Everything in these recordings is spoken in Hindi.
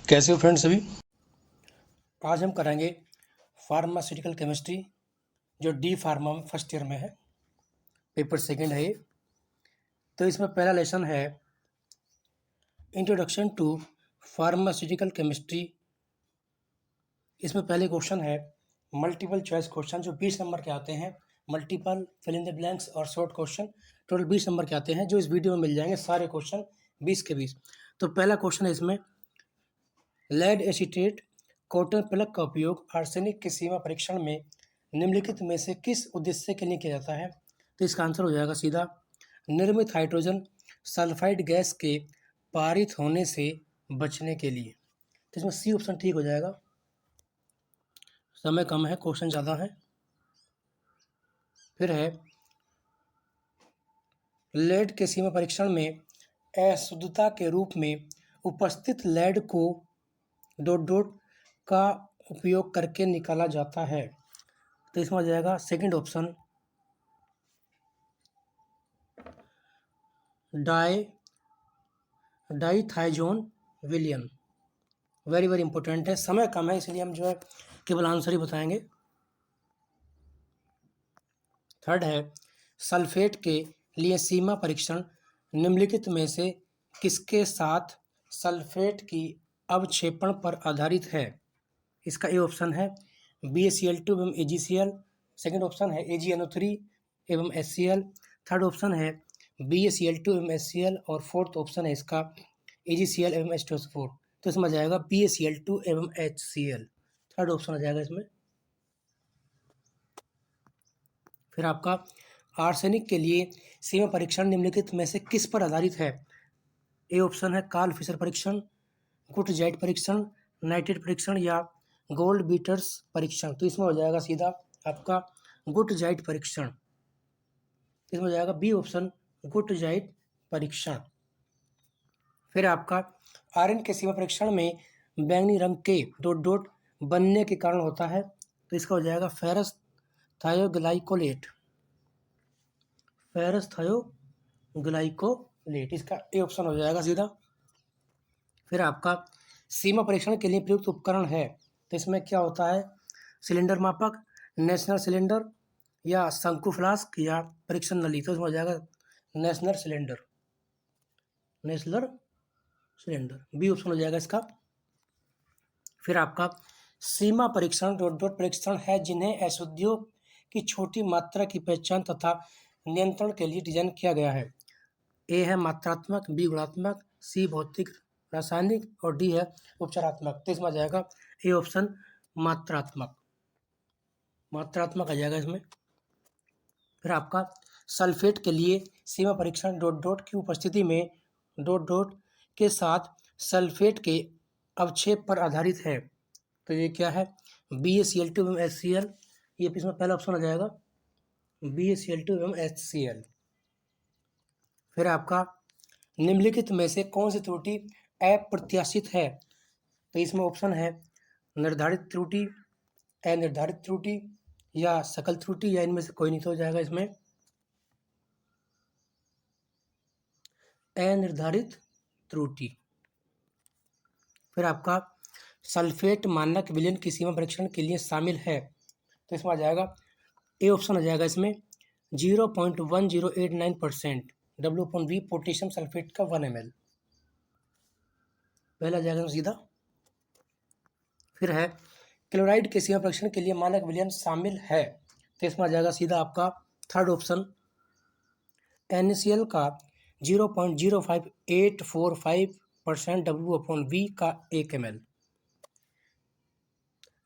कैसे हो फ्रेंड्स सभी। आज हम करेंगे फार्मास्यूटिकल केमिस्ट्री जो डी फार्मा में फर्स्ट ईयर में है, पेपर सेकंड है ये। तो इसमें पहला लेसन है इंट्रोडक्शन टू फार्मास्यूटिकल केमिस्ट्री। इसमें पहले क्वेश्चन है मल्टीपल चॉइस क्वेश्चन जो 20 नंबर के आते हैं, multiple fill in the blanks और शॉर्ट क्वेश्चन टोटल 20 नंबर के आते हैं जो इस वीडियो में मिल जाएंगे सारे क्वेश्चन 20 के 20। तो पहला क्वेश्चन है इसमें लेड एसीटेट कॉटन प्लग का उपयोग आर्सेनिक के सीमा परीक्षण में निम्नलिखित में से किस उद्देश्य के लिए किया जाता है। तो इसका आंसर हो जाएगा सीधा निर्मित हाइड्रोजन सल्फाइड गैस के पारित होने से बचने के लिए। तो इसमें सी ऑप्शन ठीक हो जाएगा। समय कम है, क्वेश्चन ज़्यादा है। फिर है लेड के सीमा परीक्षण में अशुद्धता के रूप में उपस्थित लेड को डॉट डॉट का उपयोग करके निकाला जाता है। तो इसमें आ जाएगा सेकंड ऑप्शन डाईथाइजोन विलियन। वेरी वेरी इंपॉर्टेंट है, समय कम है इसलिए हम जो है केवल आंसर ही बताएंगे। थर्ड है सल्फेट के लिए सीमा परीक्षण निम्नलिखित में से किसके साथ सल्फेट की अवक्षेपण पर आधारित है। इसका ए ऑप्शन है BaCl2 एवं AgCl। सेकंड ऑप्शन है AgNO3 एवं HCl। थर्ड ऑप्शन है BaCl2 एवं HCl और फोर्थ ऑप्शन है इसका AgCl एवं H2SO4। तो इसमें आ जाएगा BaCl2 एवं HCl। थर्ड ऑप्शन आ जाएगा इसमें। फिर आपका आर्सेनिक के लिए सीमा परीक्षण निम्नलिखित में से किस पर आधारित है। ए ऑप्शन है कार्ल फिशर परीक्षण, गुट जाइट परीक्षण, नाइट्रेट परीक्षण या गोल्ड बीटर्स परीक्षण। तो इसमें हो जाएगा सीधा आपका गुट जाइट परीक्षण। इसमें हो जाएगा बी ऑप्शन गुट जाइट परीक्षण। फिर आपका आयरन के सीमा परीक्षण में बैंगनी रंग के डॉट डॉट बनने के कारण होता है। तो इसका हो जाएगा फेरस थायोग्लाइकोलेट। फेरस थायोग्लाइकोलेट इसका ए ऑप्शन हो जाएगा सीधा। फिर आपका सीमा परीक्षण के लिए प्रयुक्त उपकरण है, तो इसमें क्या होता है सिलेंडर मापक, नेशनल सिलेंडर या शंकु फ्लास्क या परीक्षण नली। तो इसमें हो जाएगा national cylinder. National cylinder B option हो जाएगा इसका। फिर आपका सीमा परीक्षण डॉट डॉट परीक्षण है जिन्हें अशुद्धियों की छोटी मात्रा की पहचान तथा नियंत्रण के लिए डिजाइन किया गया है। ए है मात्रात्मक, बी गुणात्मक, सी भौतिक रासायनिक और डी है उपचारात्मक। तो इसमें आ जाएगा ए ऑप्शन मात्रात्मक। मात्रात्मक आ जाएगा इसमें। फिर आपका सल्फेट के लिए सीमा परीक्षण डॉट डॉट की उपस्थिति में डॉट डॉट के साथ सल्फेट के अवक्षेप पर आधारित है। तो ये क्या है BaCl2 एवं HCl। ये इसमें पहला ऑप्शन आ जाएगा BaCl2 एवं HCl। फिर आपका निम्नलिखित में से कौन सी त्रुटि अप्रत्याशित है। तो इसमें ऑप्शन है निर्धारित त्रुटि, अनिर्धारित त्रुटि या सकल त्रुटि या इनमें से कोई नहीं। तो हो जाएगा इसमें अनिर्धारित त्रुटि। फिर आपका सल्फेट मानक विलयन की सीमा परीक्षण के लिए शामिल है। तो इसमें आ जाएगा ए ऑप्शन आ जाएगा इसमें 0.1089% W/V पोटेशियम सल्फेट का 1 ml। पहला जाएगा सीधा। फिर है क्लोराइड के सीमा परीक्षण के लिए मानक विलयन शामिल है। तो इसमें आ जाएगा सीधा आपका थर्ड ऑप्शन NaCl का 0.05845% W/V का 1 ml।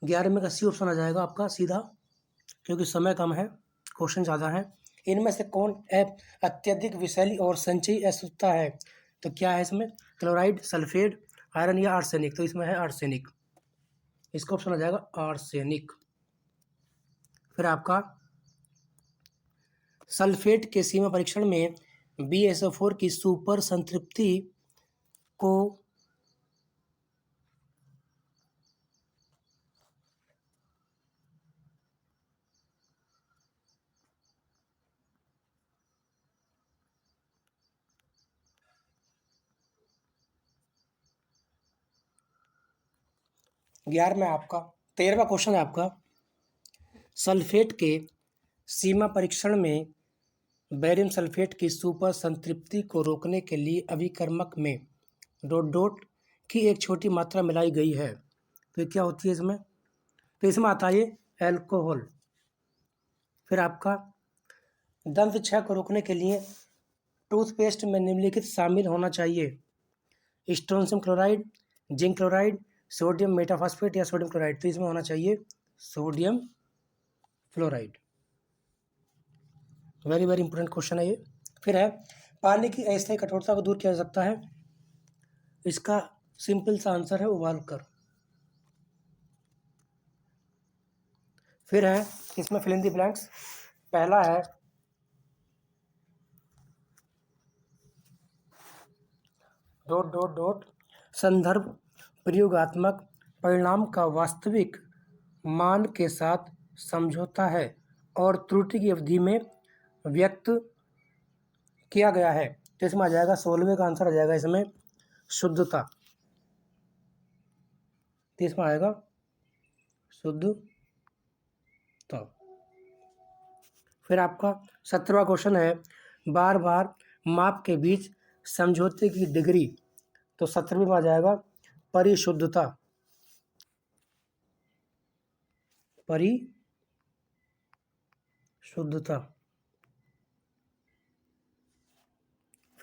11 का सी ऑप्शन आ जाएगा आपका सीधा, क्योंकि समय कम है, क्वेश्चन ज़्यादा है। इनमें से कौन अत्यधिक विषैली और संचयी अशुद्धता है। तो क्या है इसमें क्लोराइड, सल्फेट, आयरन या आर्सेनिक। तो इसमें है आर्सेनिक। इसका ऑप्शन आ जाएगा आर्सेनिक। फिर आपका सल्फेट के सीमा परीक्षण में BaSO4 की सुपर संतृप्ति को 11वां आपका 13वां क्वेश्चन है आपका, सल्फेट के सीमा परीक्षण में बेरियम सल्फेट की सुपर संतृप्ति को रोकने के लिए अभिकर्मक में डॉट डॉट की एक छोटी मात्रा मिलाई गई है। तो ये क्या होती है इसमें? तो इसमें आता है एल्कोहल। फिर आपका दंत क्षय को रोकने के लिए टूथपेस्ट में निम्नलिखित शामिल होना चाहिए: strontium chloride, zinc chloride, sodium metaphosphate या सोडियम क्लोराइड। तो इसमें होना चाहिए sodium fluoride. Very very important question है ये। फिर है, पानी की अस्थायी कठोरता को दूर किया जा सकता है। इसका सिंपल सा आंसर है उबाल कर। फिर है इसमें फिल इन द ब्लैंक्स। पहला है डॉट डॉट डॉट संदर्भ प्रयोगात्मक परिणाम का वास्तविक मान के साथ समझौता है और त्रुटि की अवधि में व्यक्त किया गया है। तो इसमें आ जाएगा 16वें का आंसर आ जाएगा इसमें शुद्धता। तो इसमें आएगा शुद्धता। फिर आपका 17वां क्वेश्चन है, बार बार माप के बीच समझौते की डिग्री। तो 17वें में आ जाएगा परिशुद्धता। परिशुद्धता।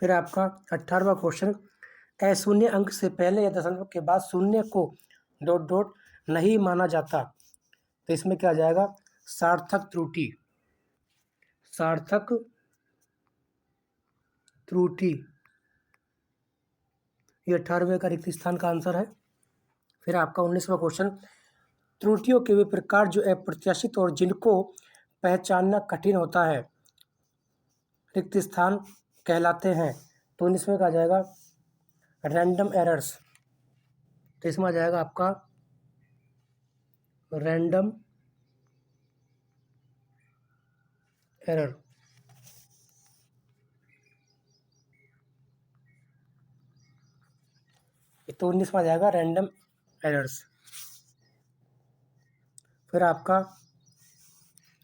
फिर आपका 18वां क्वेश्चन, अशून्य अंक से पहले या दशमलव के बाद शून्य को डॉट डॉट नहीं माना जाता। तो इसमें क्या आ जाएगा? सार्थक त्रुटि। सार्थक त्रुटि ये 18वें का रिक्त स्थान का आंसर है। फिर आपका 19वां क्वेश्चन, त्रुटियों के वे प्रकार जो अप्रत्याशित और जिनको पहचानना कठिन होता है रिक्त स्थान कहलाते हैं। तो 19वें का आ जाएगा रैंडम एरर्स। तो इसमें आ जाएगा आपका रैंडम एरर। तो 19 में आ जाएगा रैंडम एरर्स। फिर आपका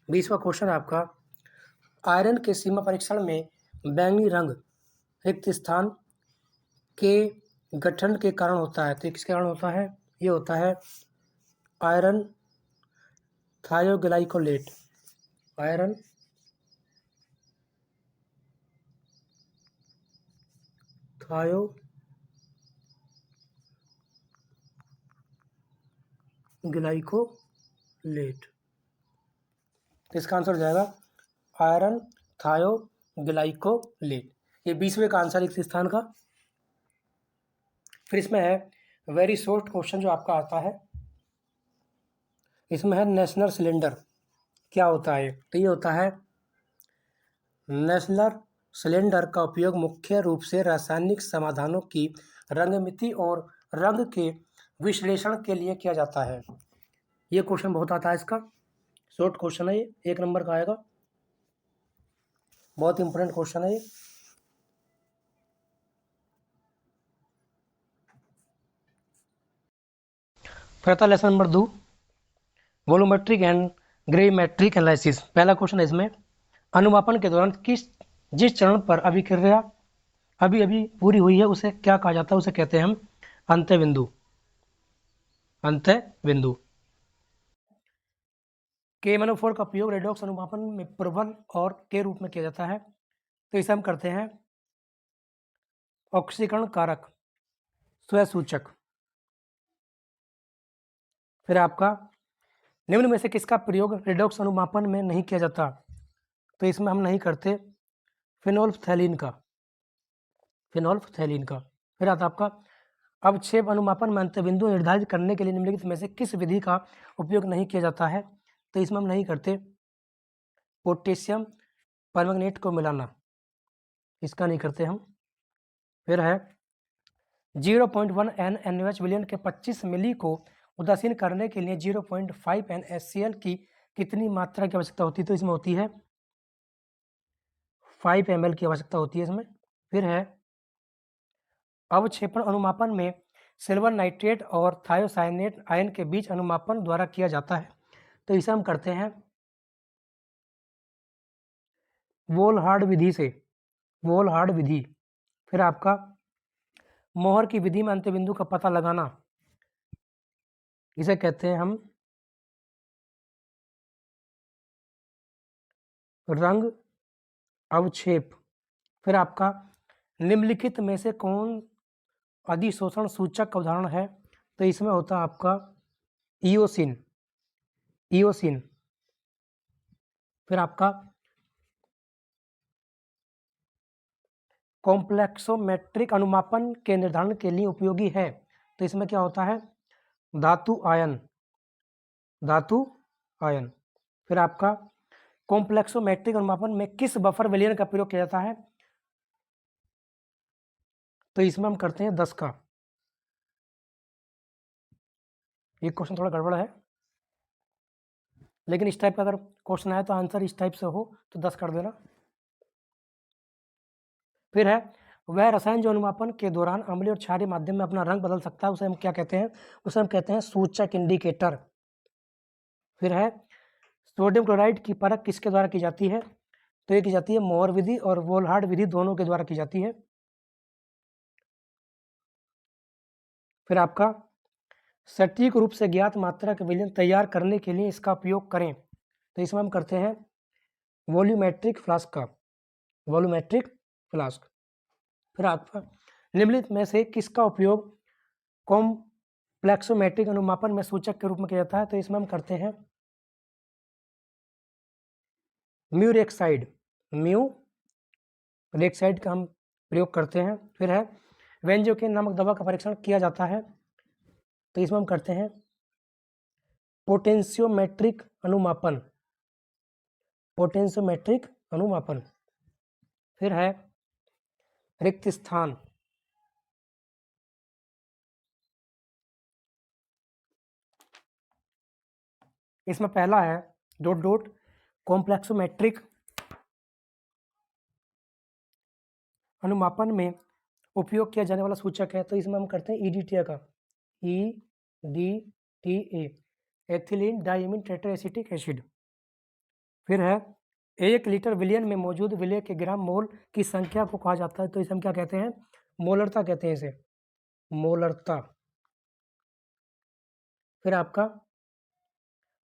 20वां क्वेश्चन आपका, आयरन के सीमा परीक्षण में बैंगनी रंग रिक्त स्थान के गठन के कारण होता है। तो किसके कारण होता है? ये होता है आयरन थायोग्लाइकोलेट। आयरन थायोग्लाइकोलेट। तो इसका आंसर हो जाएगा आयरन थायोग्लाइकोलेट। ये 20वें का आंसर रिक्त स्थान का। फिर इसमें है वेरी शॉर्ट क्वेश्चन जो आपका आता है, इसमें है नेशनल सिलेंडर क्या होता है। तो ये होता है नेशनल सिलेंडर का उपयोग मुख्य रूप से रासायनिक समाधानों की रंगमिति और रंग के विश्लेषण के लिए किया जाता है। ये क्वेश्चन बहुत आता है, इसका शॉर्ट क्वेश्चन है, ये 1 नंबर का आएगा, बहुत इंपॉर्टेंट क्वेश्चन है ये। फिर आता lesson number 2, volumetric and gravimetric analysis. पहला क्वेश्चन है इसमें, अनुमापन के दौरान जिस चरण पर अभिक्रिया अभी पूरी हुई है उसे क्या कहा जाता है? उसे कहते हैं हम अंत्य बिंदु। अंत्य बिंदु। KMnO4 का उपयोग रेडॉक्स अनुमापन में प्रबल और के रूप में किया जाता है। तो इसे हम करते हैं ऑक्सीकरण कारक स्वसूचक। फिर आपका निम्न में से किसका प्रयोग रेडॉक्स अनुमापन में नहीं किया जाता? तो इसमें हम नहीं करते फिनोल्फथैलीन का। फिनोल्फथैलीन का। फिर आता आपका अवक्षेप अनुमापन में अंत्य बिंदु निर्धारित करने के लिए निम्नलिखित में से किस विधि का उपयोग नहीं किया जाता है? तो इसमें हम नहीं करते पोटेशियम परमैंगनेट को मिलाना, इसका नहीं करते हम। फिर है 0.1 NaOH विलयन के 25 मिली को उदासीन करने के लिए 0.5 NaCl की कितनी मात्रा की आवश्यकता होती है? तो इसमें होती है 5 ml की आवश्यकता होती है इसमें। फिर है अवक्षेपण अनुमापन में सिल्वर नाइट्रेट और थायोसाइनेट आयन के बीच अनुमापन द्वारा किया जाता है। तो इसे हम करते हैं वोलहार्ड विधि से, वोलहार्ड विधि। फिर आपका मोहर की विधि में अंत्यबिंदु का पता लगाना, इसे कहते हैं हम रंग अवक्षेप। फिर आपका निम्नलिखित में से कौन अधिशोषण सूचक का उदाहरण है? तो इसमें होता है आपका इयोसिन, इयोसिन। फिर आपका कॉम्प्लेक्सोमेट्रिक अनुमापन के निर्धारण के लिए उपयोगी है। तो इसमें क्या होता है? धातु आयन, धातु आयन। फिर आपका कॉम्प्लेक्सोमेट्रिक अनुमापन में किस बफर विलयन का प्रयोग किया जाता है? तो इसमें हम करते हैं 10 का। ये क्वेश्चन थोड़ा गड़बड़ है, लेकिन इस टाइप का अगर क्वेश्चन आए तो आंसर इस टाइप से हो तो 10 कर देना। फिर है वह रसायन जो अनुमापन के दौरान अम्लीय और क्षारीय माध्यम में अपना रंग बदल सकता है, उसे हम क्या कहते हैं? उसे हम कहते हैं सूचक इंडिकेटर। फिर है सोडियम क्लोराइड की परख किसके द्वारा की जाती है? तो ये की जाती है मोहर विधि और वोलहार्ड विधि दोनों के द्वारा की जाती है। फिर आपका सटीक रूप से ज्ञात मात्रा के विलयन तैयार करने के लिए इसका उपयोग करें। तो इसमें हम करते हैं वॉल्यूमेट्रिक फ्लास्क का, वॉल्यूमेट्रिक फ्लास्क। फिर आपका निम्नलिखित में से किसका उपयोग कॉम्प्लेक्सोमेट्रिक अनुमापन में सूचक के रूप में किया जाता है? तो इसमें हम करते हैं म्यूरेक्साइड, म्यूरेक्साइड का हम प्रयोग करते हैं। फिर है वेंजोकेन नामक दवा का परीक्षण किया जाता है। तो इसमें हम करते हैं पोटेंशियोमेट्रिक अनुमापन, पोटेंशियोमेट्रिक अनुमापन। फिर है रिक्त स्थान, इसमें पहला है डॉट डॉट कॉम्प्लेक्सोमेट्रिक अनुमापन में उपयोग किया जाने वाला सूचक है। तो इसमें हम करते हैं ईडीटीए का, EDTA, ethylene diamine tetraacetic acid. फिर है 1 लीटर विलयन में मौजूद विलय के ग्राम मोल की संख्या को कहा जाता है। तो इसे हम क्या कहते हैं? मोलरता कहते हैं इसे, मोलरता। फिर आपका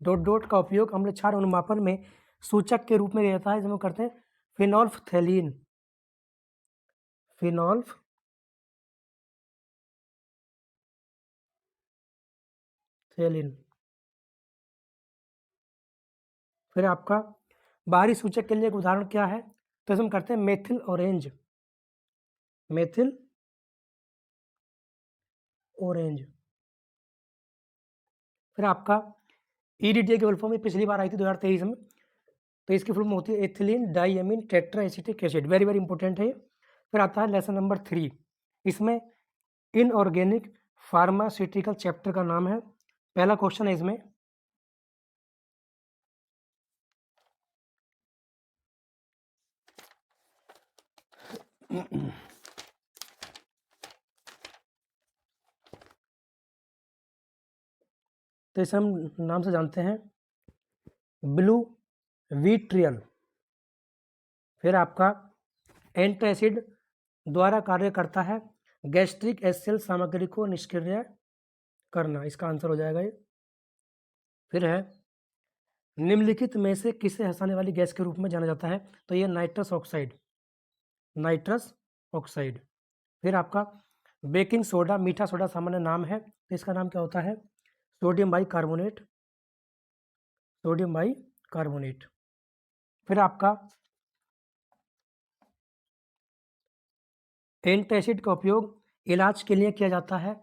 डॉट डॉट का उपयोग अम्ल क्षार अनुमापन में सूचक के रूप में किया जाता है, जिसमें करते हैं फिनोल्फथैलीन, फिनोल्फथैलीन। फिर आपका बाहरी सूचक के लिए एक उदाहरण क्या है? तो हम करते हैं मेथिल ऑरेंज, मेथिल ऑरेंज। फिर आपका ईडीटीए की फुल फॉर्म पिछली बार आई थी 2023 में, तो इसकी फुल फॉर्म होती है ethylene diamine tetraacetic acid, very very important है। फिर आता है लेसन नंबर 3, इसमें इनऑर्गेनिक फार्मास्यूटिकल चैप्टर का नाम है। पहला क्वेश्चन है इसमें तो इसे हम नाम से जानते हैं ब्लू विट्रियल। फिर आपका एंटासिड द्वारा कार्य करता है गैस्ट्रिक एसिड सामग्री को निष्क्रिय करना, इसका आंसर हो जाएगा ये। फिर है निम्नलिखित में से किसे हंसाने वाली गैस के रूप में जाना जाता है? तो ये नाइट्रस ऑक्साइड, नाइट्रस ऑक्साइड। फिर आपका बेकिंग सोडा मीठा सोडा सामान्य नाम है, तो इसका नाम क्या होता है? Sodium bicarbonate, sodium bicarbonate. फिर आपका एंटासिड का उपयोग इलाज के लिए किया जाता है,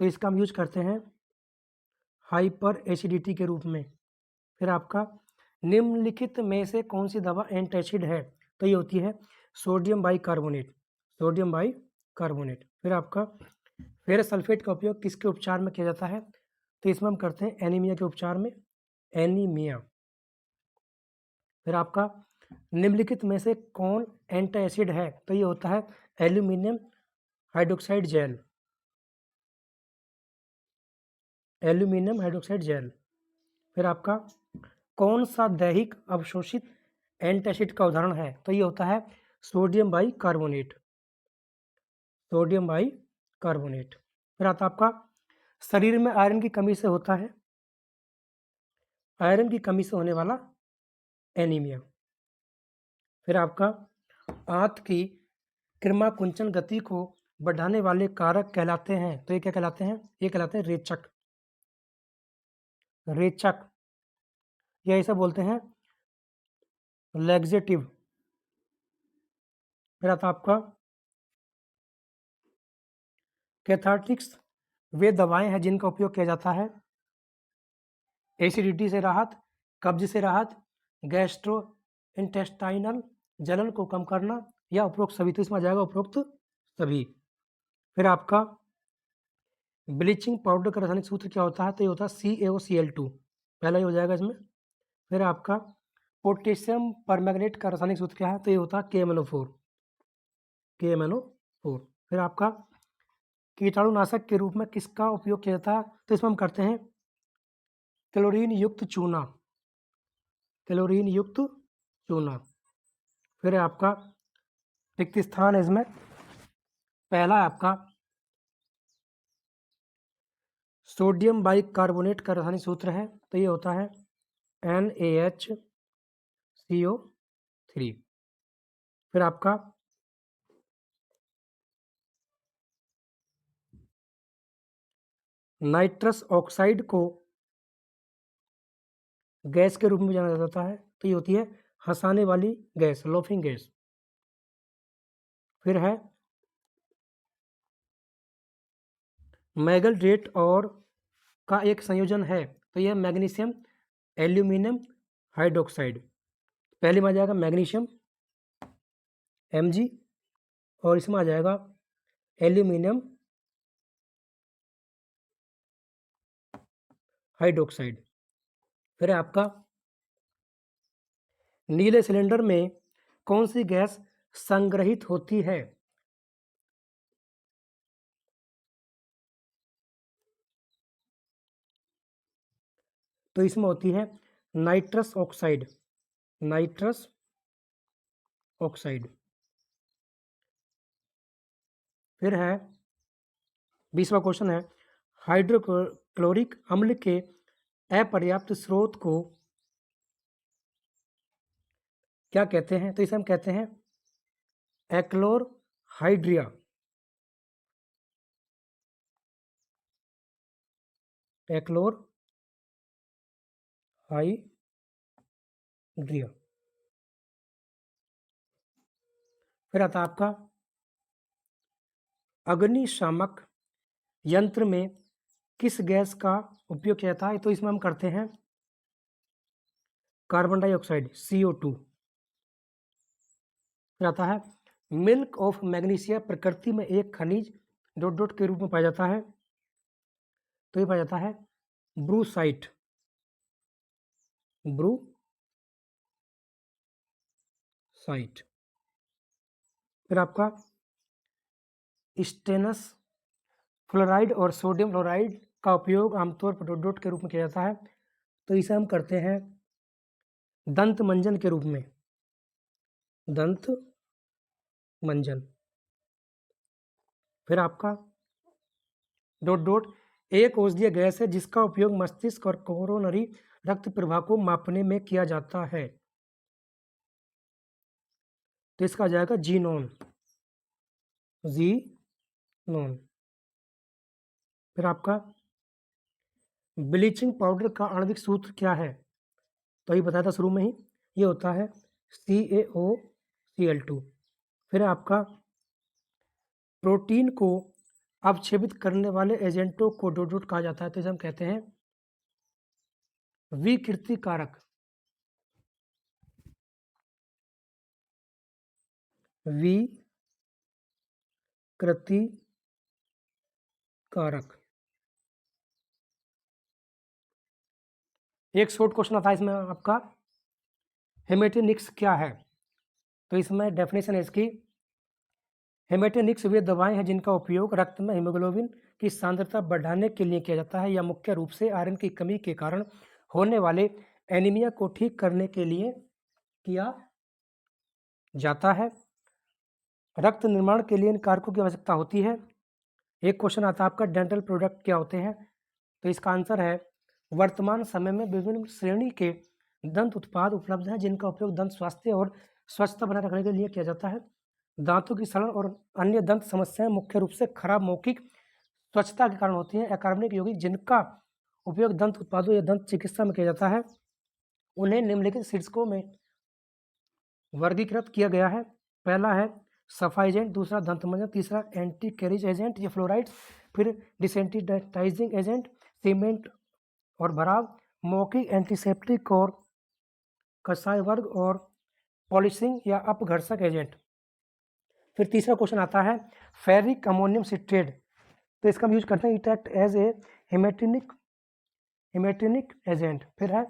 तो इसका हम यूज करते हैं हाइपर एसिडिटी के रूप में। फिर आपका निम्नलिखित में से कौन सी दवा एंटासिड है? तो ये होती है सोडियम बाइकार्बोनेट, सोडियम बाइकार्बोनेट। फिर आपका फेरस सल्फेट का उपयोग किसके उपचार में किया जाता है? तो इसमें हम करते हैं एनीमिया के उपचार में, एनीमिया। फिर आपका निम्नलिखित में से कौन एंटासिड है? तो ये होता है aluminium hydroxide gel, aluminium hydroxide gel. फिर आपका कौन सा दैहिक अवशोषित एंटासिड का उदाहरण है? तो ये होता है sodium by carbonate. Sodium by carbonate. फिर आता आपका शरीर में आयरन की कमी से होता है, आयरन की कमी से होने वाला एनीमिया। फिर आपका आंत की कृमाकुंचन गति को बढ़ाने वाले कारक कहलाते हैं, तो ये क्या कहलाते हैं? ये कहलाते हैं रेचक। रेचक या ऐसा बोलते हैं लैक्सेटिव। फिर आता आपका कैथार्टिक्स वे दवाएं हैं जिनका उपयोग किया जाता है एसिडिटी से राहत, कब्ज से राहत, गैस्ट्रो इंटेस्टाइनल जलन को कम करना, या उपरोक्त सभी। तो इसमें आ जाएगा उपरोक्त सभी। फिर आपका ब्लीचिंग पाउडर का रासायनिक सूत्र क्या होता है? तो ये होता है CaOCl2, पहला ही हो जाएगा इसमें। फिर आपका पोटेशियम परमैंगनेट का रासायनिक सूत्र क्या है? तो ये होता है KMnO4। KMnO4। फिर आपका कीटाणुनाशक के रूप में किसका उपयोग किया जाता है? तो इसमें हम करते हैं क्लोरीन युक्त चूना। क्लोरीन युक्त चूना। फिर है आपका रिक्त स्थान है इसमें, पहला है आपका सोडियम बाइकार्बोनेट का रासायनिक सूत्र है, तो ये होता है NaHCO3। फिर आपका नाइट्रस ऑक्साइड को गैस के रूप में जाना जाता है, तो ये होती है हंसाने वाली गैस, लॉफिंग गैस। फिर है मैगलडेट और का एक संयोजन है, तो यह मैग्नीशियम एल्यूमिनियम हाइड्रोक्साइड। पहले में आ जाएगा मैग्नीशियम Mg और इसमें आ जाएगा एल्यूमिनियम हाइड्रोक्साइड। फिर है आपका नीले सिलेंडर में कौन सी गैस संग्रहित होती है? तो इसमें होती है नाइट्रस ऑक्साइड। Nitrous oxide. फिर है 20वां क्वेश्चन है हाइड्रोक्लोरिक अम्ल के अपर्याप्त स्रोत को क्या कहते हैं? तो इसे हम कहते हैं एक्लोरहाइड्रिया। एक्लोरहाइड्रिया। फिर आता आपका अग्निशामक यंत्र में किस गैस का उपयोग किया जाता है? तो इसमें हम करते हैं कार्बन डाइऑक्साइड CO2। फिर आता है मिल्क ऑफ मैग्नीशिया प्रकृति में एक खनिज डॉट डॉट के रूप में पाया जाता है, तो ये पाया जाता है ब्रूसाइट। ब्रूसाइट। फिर आपका स्टेनस फ्लोराइड और सोडियम फ्लोराइड का उपयोग आमतौर पर डॉट डॉट के रूप में किया जाता है, तो इसे हम करते हैं दंत मंजन के रूप में। दंत मंजन। फिर आपका डॉट डॉट एक औषधीय गैस है जिसका उपयोग मस्तिष्क और कोरोनरी रक्त प्रवाह को मापने में किया जाता है, तो इसका आ जाएगा जीनोन। जीनोन। फिर आपका ब्लीचिंग पाउडर का आणविक सूत्र क्या है? तो ये बताया था शुरू में ही, ये होता है CaOCl2। फिर आपका प्रोटीन को अवक्षेपित करने वाले एजेंटों को डॉट डॉट कहा जाता है, तो इसे हम कहते हैं विकृति कारक। विकृति कारक। एक शॉर्ट क्वेश्चन आता है इसमें आपका हेमेटोनिक्स क्या है? तो इसमें डेफिनेशन है इसकी हेमेटोनिक्स वे दवाएं हैं जिनका उपयोग रक्त में हीमोग्लोबिन की सांद्रता बढ़ाने के लिए किया जाता है या मुख्य रूप से आयरन की कमी के कारण होने वाले एनीमिया को ठीक करने के लिए किया जाता है। रक्त निर्माण के लिए इन कारकों की आवश्यकता होती है। एक क्वेश्चन आता है आपका, डेंटल प्रोडक्ट क्या होते हैं? तो इसका आंसर है, वर्तमान समय में विभिन्न श्रेणी के दंत उत्पाद उपलब्ध हैं जिनका उपयोग दंत स्वास्थ्य और स्वच्छता बनाए रखने के लिए किया जाता है। दांतों की सड़न और अन्य दंत समस्याएं मुख्य रूप से खराब मौखिक स्वच्छता के कारण होती हैं। अकार्बनिक यौगिक जिनका उपयोग दंत उत्पादों या दंत चिकित्सा में किया जाता है उन्हें निम्नलिखित शीर्षकों में वर्गीकृत किया गया है। पहला है सफाई एजेंट, दूसरा दंत मंजन, तीसरा एंटी कैरिज एजेंट या फ्लोराइड, फिर डिसेंसिटाइजिंग एजेंट, सीमेंट और भराव, मौखिक एंटीसेप्टिक और कसाय वर्ग और पॉलिशिंग या अपघर्षक एजेंट। फिर तीसरा क्वेश्चन आता है फेरिक अमोनियम सिट्रेट, तो इसका हम यूज करते हैं, it act as a haematinic agent. फिर है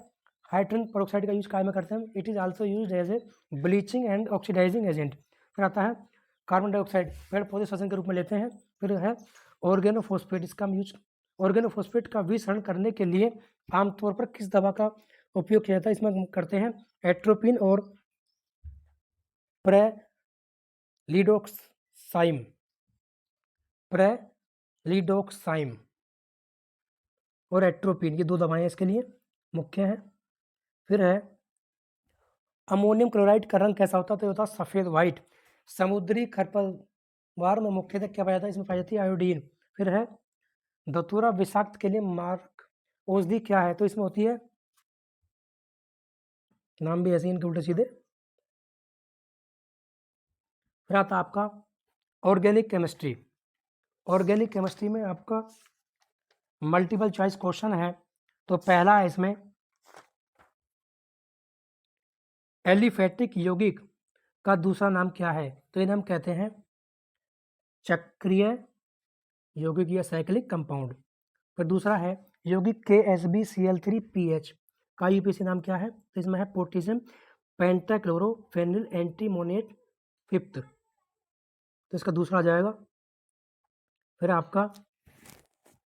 हाइड्रोजन पेरोक्साइड का यूज काय में करते हैं, it is also use as a bleaching and oxidising agent. फिर आता है कार्बन डाइऑक्साइड, पेड़ पौधे श्वसन के रूप में लेते हैं। फिर है ऑर्गेनोफॉस्फेट, इसका हम यूज ऑर्गेनोफॉस्फेट का विषहरण करने के लिए आमतौर पर किस दवा का उपयोग किया जाता है? इसमें हम करते हैं एट्रोपिन और प्रेलिडोक्साइम और एट्रोपिन, ये दो दवाएं इसके लिए मुख्य हैं। फिर है अमोनियम क्लोराइड का रंग कैसा होता है? तो होता है सफ़ेद व्हाइट। समुद्री खरपतवार में मुख्यतः क्या पाया जाता है? इसमें पाई जाती है आयोडीन। फिर है धतूरा विषाक्त के लिए मार्ग औषधि क्या है? तो इसमें होती है, नाम भी ऐसे इनके उल्टे सीधे। फिर आता आपका ऑर्गेनिक केमिस्ट्री। ऑर्गेनिक केमिस्ट्री में आपका मल्टीपल चॉइस क्वेश्चन है। तो पहला है इसमें एलिफेटिक यौगिक का दूसरा नाम क्या है? तो इन्हें हम कहते हैं चक्रीय यौगिक या साइक्लिक कंपाउंड। फिर दूसरा है यौगिक KSbCl3PH का यूपीएससी नाम क्या है? तो इसमें है पोटेशियम पेंटाक्लोरोफेनिल एंटीमोनेट फिफ्थ, तो इसका दूसरा आ जाएगा। फिर आपका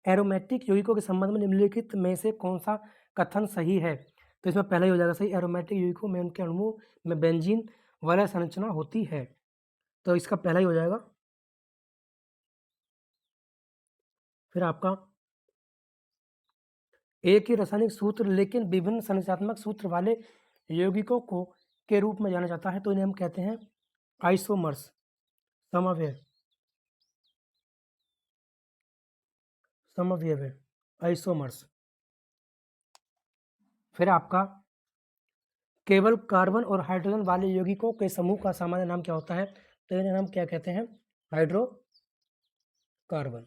एरोमेटिक यौगिकों के संबंध में निम्नलिखित में से कौन सा कथन सही है? तो इसमें पहला ही हो जाएगा सही, एरोमेटिक यौगिकों में उनके अणुओं में बेंजीन वाला संरचना होती है, तो इसका पहला ही हो जाएगा। फिर आपका एक ही रासायनिक सूत्र लेकिन विभिन्न संरचनात्मक सूत्र वाले यौगिकों को के रूप में जाना जाता है, तो इन्हें हम कहते हैं आइसोमर्स, समअवयव आइसोमर्स। फिर आपका केवल कार्बन और हाइड्रोजन वाले यौगिकों के समूह का सामान्य नाम क्या होता है? तो इन्हें हम क्या कहते हैं? हाइड्रोकार्बन।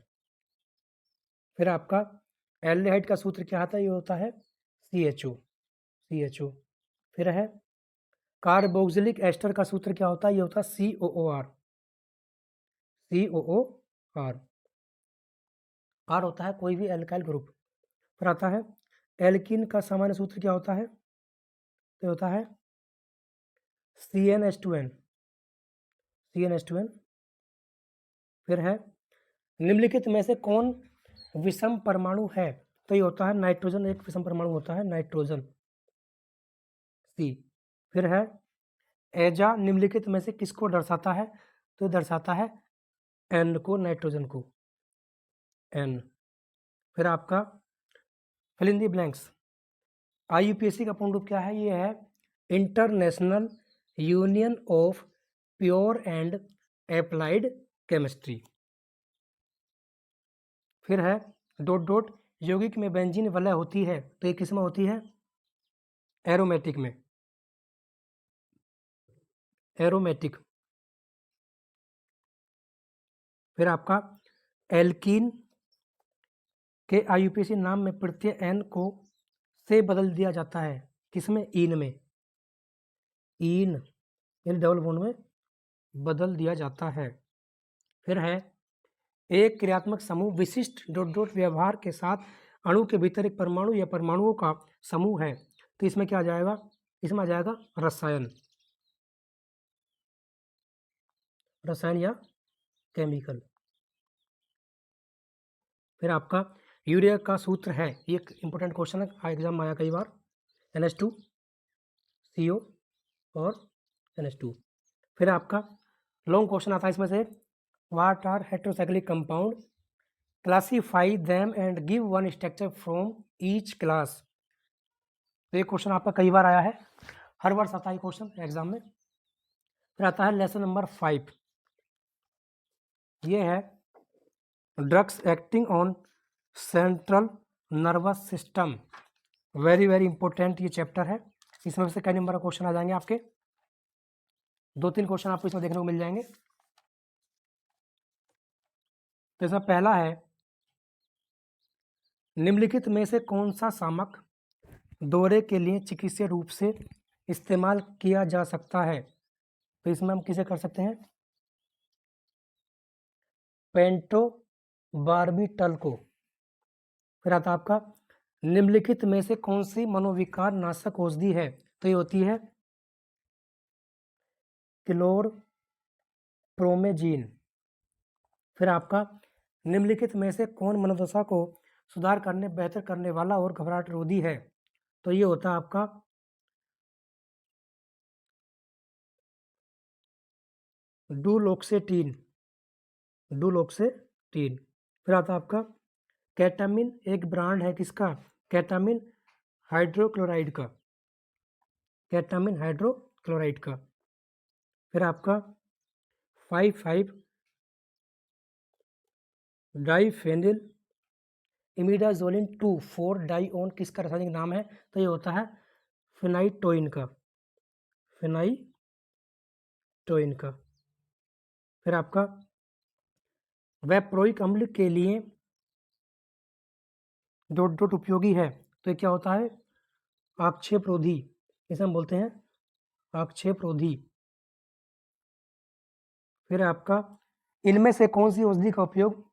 फिर आपका एल्डिहाइड का सूत्र क्या आता है? ये होता है CHO। फिर है कार्बोक्सिलिक एस्टर का सूत्र क्या होता है? ये होता है COOR। R होता है कोई भी एल्काइल ग्रुप। फिर आता है एल्कीन का सामान्य सूत्र क्या होता है? तो होता है CnH2n। फिर है निम्नलिखित में से कौन विषम परमाणु है? तो ये होता है नाइट्रोजन, एक विषम परमाणु होता है नाइट्रोजन, C। फिर है एजा निम्नलिखित में से किसको दर्शाता है? तो दर्शाता है N को, नाइट्रोजन को, N। फिर आपका fill in the blanks, IUPAC का पूर्ण रूप क्या है? ये है international union of pure and applied chemistry. फिर है डॉट डॉट यौगिक में बेंजीन वलय होती है, तो ये किस में होती है? एरोमेटिक में, एरोमेटिक। फिर आपका एल्कीन के IUPAC नाम में प्रत्यय N को से बदल दिया जाता है, किसमें? ईन में, ईन यानी डबल बॉन्ड में बदल दिया जाता है। फिर है एक क्रियात्मक समूह विशिष्ट डॉट डॉट व्यवहार के साथ अणु के भीतर एक परमाणु या परमाणुओं का समूह है, तो इसमें क्या आ जाएगा? इसमें आ जाएगा रसायन या केमिकल। फिर आपका यूरिया का सूत्र है, ये एक इंपॉर्टेंट क्वेश्चन है, एग्जाम में आया कई बार, NH2 CO और NH2। फिर आपका लॉन्ग क्वेश्चन आता है इसमें से, what are heterocyclic compound, classify them and give one structure from each class. तो ये क्वेश्चन आपका कई बार आया है, हर वर्ष आता है क्वेश्चन एग्जाम में। फिर आता है लेसन नंबर 5, ये है drugs acting on central nervous system. Very very important ये चैप्टर है, इसमें से कई नंबर का क्वेश्चन आ जाएंगे आपके, 2-3 क्वेश्चन आपको इसमें देखने को मिल जाएंगे। तो इसमें पहला है, निम्नलिखित में से कौन सा शामक दौरे के लिए चिकित्सीय रूप से इस्तेमाल किया जा सकता है। तो इसमें हम किसे कर सकते हैं, पेंटोबार्बिटल को। फिर आता आपका, निम्नलिखित में से कौन सी मनोविकार नाशक औषधि है। तो ये होती है क्लोरप्रोमेजीन। फिर आपका, निम्नलिखित में से कौन मनोदशा को सुधार करने, बेहतर करने वाला और घबराहट रोधी है। तो ये होता है आपका डुलोक्सेटिन। फिर आता आपका, केटामिन एक ब्रांड है किसका, केटामिन हाइड्रोक्लोराइड का, फिर आपका 5,5 डाइफेनिल इमिडाजोलिन 2,4 डाइओन किसका रासायनिक नाम है। तो ये होता है फिनाइटोइन का। फिर आपका, वैप्रोइक अम्ल के लिए डोट उपयोगी है। तो ये क्या होता है, आक्षेपरोधी, इसे हम बोलते हैं आक्षेपरोधी। फिर आपका, इनमें से कौन सी औषधि का उपयोग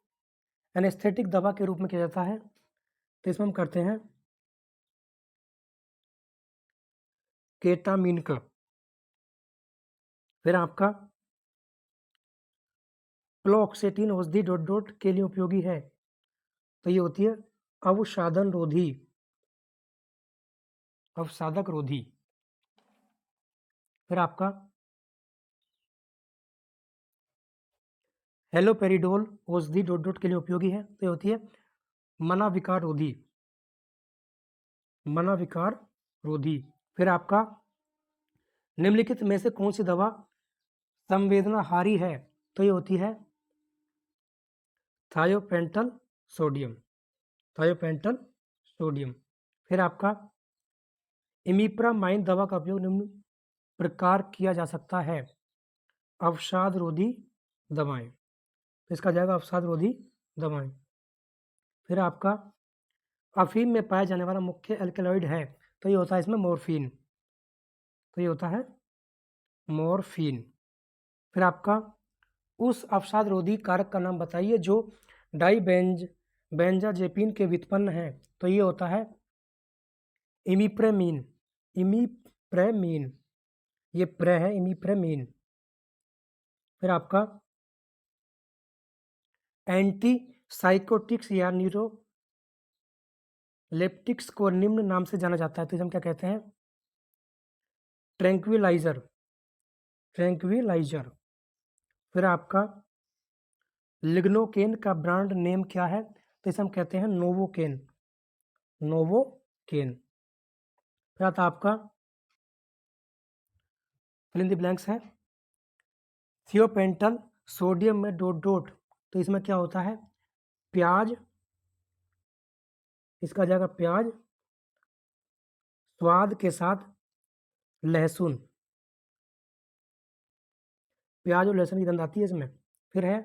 एनेस्थेटिक दवा के रूप में किया जाता है। तो इसमें हम करते हैं केटामिन का। फिर आपका, फ्लोक्सेटिन औषधि डोट के लिए उपयोगी है। तो ये होती है अवसादक रोधी। फिर आपका, हेलोपेरिडोल औषधि डोट के लिए उपयोगी है। तो ये होती है मनाविकार रोधी। फिर आपका, निम्नलिखित में से कौन सी दवा संवेदनाहारी है। तो ये होती है थायोपेंटल सोडियम। फिर आपका, इमिप्रामाइन दवा का उपयोग निम्न प्रकार किया जा सकता है, अवसाद रोधी दवाएं। तो इसका जाएगा अवसाद रोधी दवाएं। फिर आपका, अफीम में पाया जाने वाला मुख्य एल्केलॉइड है। तो ये होता है इसमें मॉर्फिन। फिर आपका, उस अवसाद रोधी कारक का नाम बताइए जो बेंजाजेपिन के व्युत्पन्न है। तो ये होता है इमिप्रेमीन। ये प्रे है, इमिप्रेमीन। फिर आपका, एंटी साइकोटिक्स या न्यूरोलेप्टिक्स को निम्न नाम से जाना जाता है। तो हम क्या कहते हैं, ट्रैंक्विलाइजर। फिर आपका, लिग्नोकेन का ब्रांड नेम क्या है। तो इसे हम कहते हैं नोवोकेन। फिर आता आपका, फिल इन द ब्लैंक्स है, थियोपेंटल सोडियम में डोट। तो इसमें क्या होता है, प्याज, इसका जाएगा प्याज, स्वाद के साथ लहसुन, प्याज और लहसुन की गंध आती है इसमें। फिर है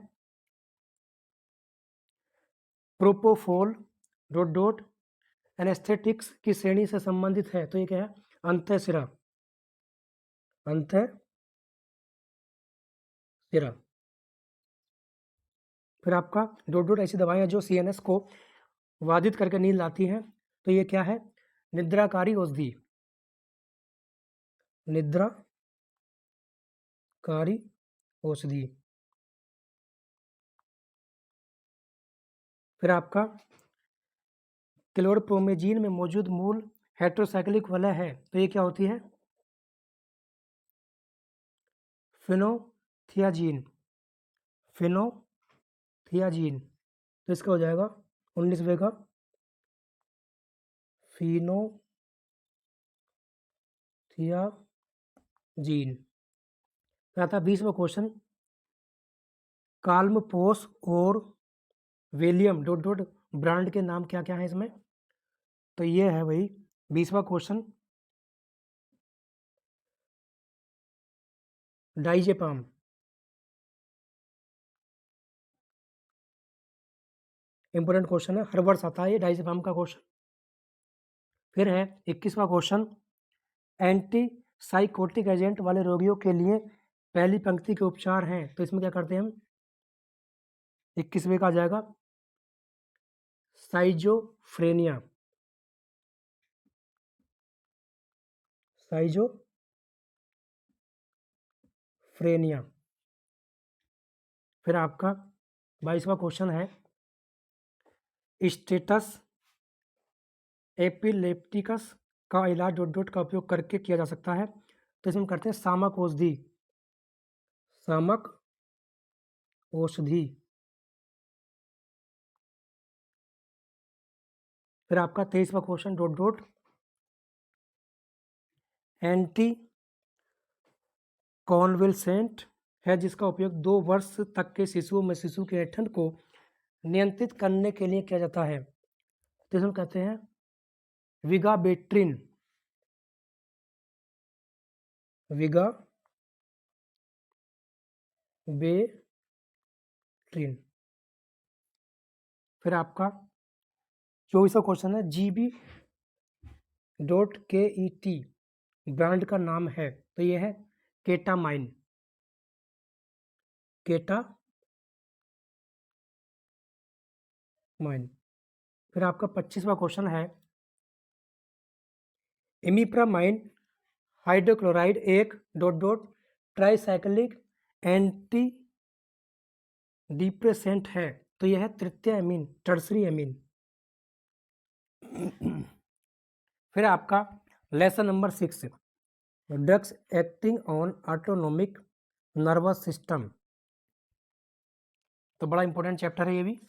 प्रोपोफोल डोट एनेस्थेटिक्स की श्रेणी से संबंधित है। तो ये क्या है, अंतःशिरा। फिर आपका, डोट ऐसी दवाएं जो CNS को बाधित करके नींद लाती हैं। तो ये क्या है, निद्राकारी औषधि। फिर आपका क्लोरप्रोमेजीन में मौजूद मूल हेट्रोसाइक्लिक वलय है, तो ये क्या होती है? फिनोथियाजीन। फिनोथियाजीन, तो इसका हो जाएगा 19वें का फिनोथियाजीन। फिर आता है 20वां क्वेश्चन, काल्मपोस और वेलियम डॉट डॉट ब्रांड के नाम क्या क्या है इसमें? तो ये है भाई 20वां क्वेश्चन, डाइजेपाम। इंपॉर्टेंट क्वेश्चन है, हर वर्ष आता है ये डाइजेपाम का क्वेश्चन। फिर है 21वां क्वेश्चन, एंटी साइकोटिक एजेंट वाले रोगियों के लिए पहली पंक्ति के उपचार हैं, तो इसमें क्या करते हैं हम? 21वें का आ जाएगा साइजोफ्रेनिया। साइजोफ्रेनिया। फिर आपका 22वां क्वेश्चन है, स्टेटस एपिलेप्टिकस का इलाज डॉट डॉट का उपयोग करके किया जा सकता है, तो इसमें करते हैं शामक औषधि। शामक औषधि। फिर आपका 23वां क्वेश्चन डॉट डॉट एंटी कॉन्वल्सेंट है जिसका उपयोग 2 वर्ष तक के शिशुओं में शिशु के ऐंठन को नियंत्रित करने के लिए किया जाता है, तो इसमें कहते हैं विगाबेट्रिन। विगाबेट्रिन। फिर आपका 24वां क्वेश्चन है, जीबी डॉट के ई टी ब्रांड का नाम है, तो ये है केटामाइन। केटामाइन। फिर आपका 25वां क्वेश्चन है, इमिप्रामाइन हाइड्रोक्लोराइड एक dot dot tricyclic anti depressant है, तो यह है तृतीय अमीन, टर्सरी अमीन। फिर आपका lesson number 6, drugs acting on autonomic nervous system, तो बड़ा इंपॉर्टेंट चैप्टर है ये भी।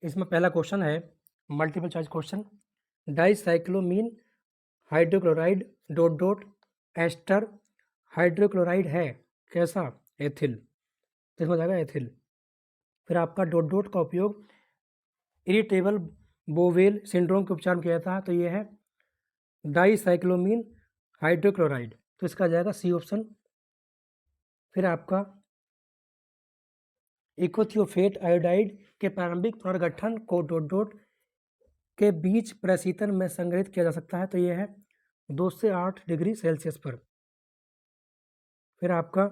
इसमें पहला क्वेश्चन है multiple choice question, dicyclomine hydrochloride dot dot ester hydrochloride है कैसा? एथिल, तो इसमें जाएगा एथिल। फिर आपका डॉट डॉट का उपयोग इरिटेबल बोवेल सिंड्रोम के उपचार में किया जाता है, तो ये है डाइसाइक्लोमीन हाइड्रोक्लोराइड, तो इसका जाएगा सी ऑप्शन। फिर आपका इकोथियोफेट आयोडाइड के प्रारंभिक पुनर्गठन को डॉट डॉट के बीच प्रशीतन में संग्रहित किया जा सकता है, तो यह है 2 से 8 डिग्री सेल्सियस पर। फिर आपका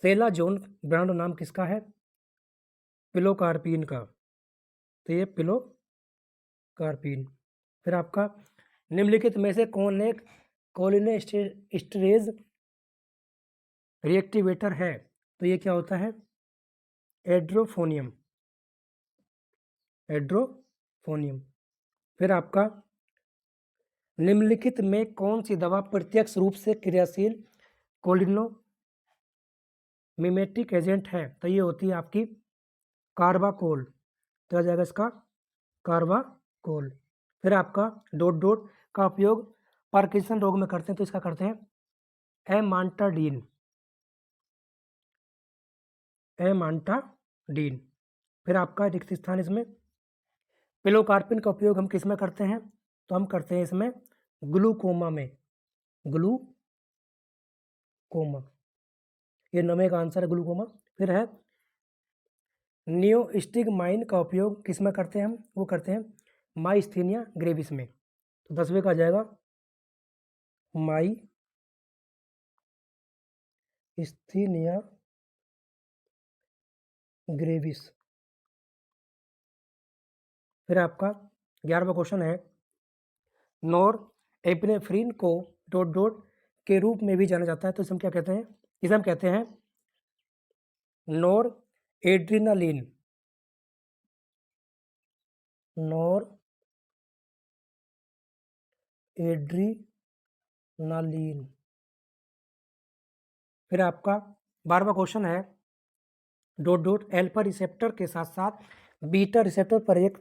सेलाजोन ब्रांड नाम किसका है? पिलोकार्पिन का, तो ये पिलोकार्पिन। फिर आपका निम्नलिखित में से कौन एक कोलिनेस्टेरेज रिएक्टिवेटर है, तो ये क्या होता है? एड्रोफोनियम। फिर आपका निम्नलिखित में कौन सी दवा प्रत्यक्ष रूप से क्रियाशील कोलिनो मिमेटिक एजेंट है, तो ये होती है आपकी कार्बाकोल, तो आ जाएगा इसका कार्बाकोल। फिर आपका डॉट डॉट का उपयोग पार्किंसन रोग में करते हैं, तो इसका करते हैं एमांटाडीन। फिर आपका रिक्त स्थान इसमें पिलोकार्पिन का उपयोग हम किस में करते हैं? तो हम करते हैं इसमें ग्लूकोमा में, ग्लूकोमा, ये 9वें का आंसर है ग्लूकोमा। फिर है नियोस्टिगमाइन का उपयोग किस में करते हैं हम? वो करते हैं माइस्थीनिया ग्रेविस में, तो 10वें का आ जाएगा माइस्थीनिया ग्रेविस। फिर आपका 11वां क्वेश्चन है, नॉर एपिनेफ्रिन को डॉट डॉट के रूप में भी जाना जाता है, तो इसे हम क्या कहते हैं? इसे हम कहते हैं नॉर एड्रिनालिन। Nor adrenaline. फिर आपका 12वां क्वेश्चन है, डॉट डॉट एल्फा रिसेप्टर के साथ साथ बीटा रिसेप्टर पर एक